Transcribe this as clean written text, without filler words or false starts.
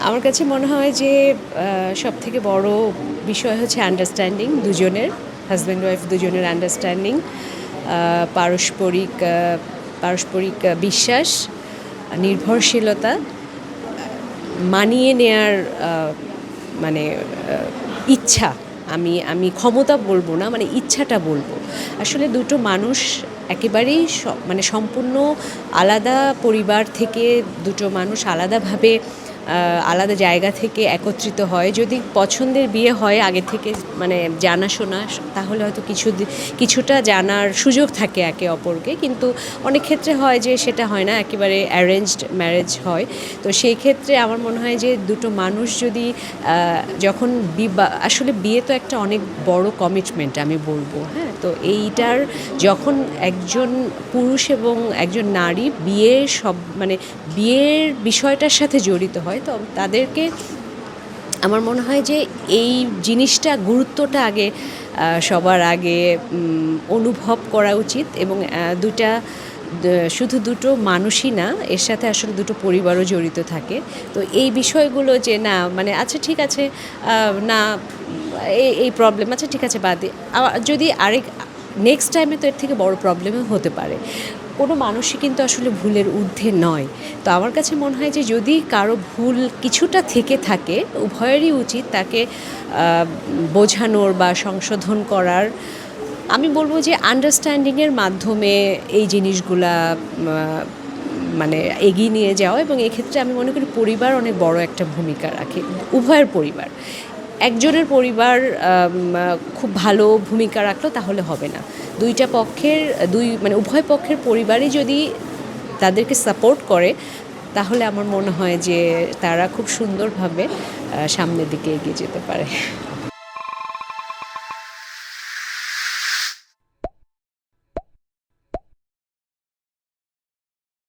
আমার কাছে মনে হয় যে সবথেকে বড় বিষয় হচ্ছে আন্ডারস্ট্যান্ডিং দুজনের, হাজব্যান্ড ওয়াইফ দুজনের আন্ডারস্ট্যান্ডিং, পারস্পরিক পারস্পরিক বিশ্বাস, নির্ভরশীলতা, মানিয়ে নেয়ার মানে ইচ্ছা। আমি আমি ক্ষমতা বলবো না, মানে ইচ্ছাটা বলবো। আসলে দুটো মানুষ একেবারেই মানে সম্পূর্ণ আলাদা পরিবার থেকে দুটো মানুষ আলাদাভাবে আলাদা জায়গা থেকে একত্রিত হয়। যদি পছন্দের বিয়ে হয় আগে থেকে, মানে জানাশোনা, তাহলে হয়তো কিছুটা জানার সুযোগ থাকে একে অপরকে। কিন্তু অনেক ক্ষেত্রে হয় যে সেটা হয় না, একেবারে অ্যারেঞ্জড ম্যারেজ হয়। তো সেই ক্ষেত্রে আমার মনে হয় যে দুটো মানুষ যদি যখন আসলে বিয়ে তো একটা অনেক বড় কমিটমেন্ট আমি বলবো, হ্যাঁ। তো এইটার যখন একজন পুরুষ এবং একজন নারী মানে বিয়ের বিষয়টার সাথে জড়িত হয়, তো তাদেরকে আমার মনে হয় যে এই জিনিসটা, গুরুত্বটা আগে সবার আগে অনুভব করা উচিত। এবং শুধু দুটো মানুষই না, এর সাথে আসলে দুটো পরিবারও জড়িত থাকে। তো এই বিষয়গুলো যে না, মানে আচ্ছা ঠিক আছে, না এই প্রবলেম, আচ্ছা ঠিক আছে বাদ দিই, যদি নেক্সট টাইমে তো এর থেকে বড় প্রবলেমও হতে পারে। কোনো মানুষই কিন্তু আসলে ভুলের ঊর্ধ্বে নয়। তো আমার কাছে মনে হয় যে যদি কারো ভুল কিছুটা থেকে থাকে, উভয়েরই উচিত তাকে বোঝানোর বা সংশোধন করার। আমি বলবো যে আন্ডারস্ট্যান্ডিংয়ের মাধ্যমে এই জিনিসগুলা মানে এগিয়ে নিয়ে যাওয়া। এবং এক্ষেত্রে আমি মনে করি পরিবার অনেক বড় একটা ভূমিকা রাখে, উভয়ের পরিবার। একজনের পরিবার খুব ভালো ভূমিকা রাখলো তাহলে হবে না, দুইটা পক্ষের মানে উভয় পক্ষের পরিবারই যদি তাদেরকে সাপোর্ট করে, তাহলে আমার মনে হয় যে তারা খুব সুন্দরভাবে সামনের দিকে এগিয়ে যেতে পারে।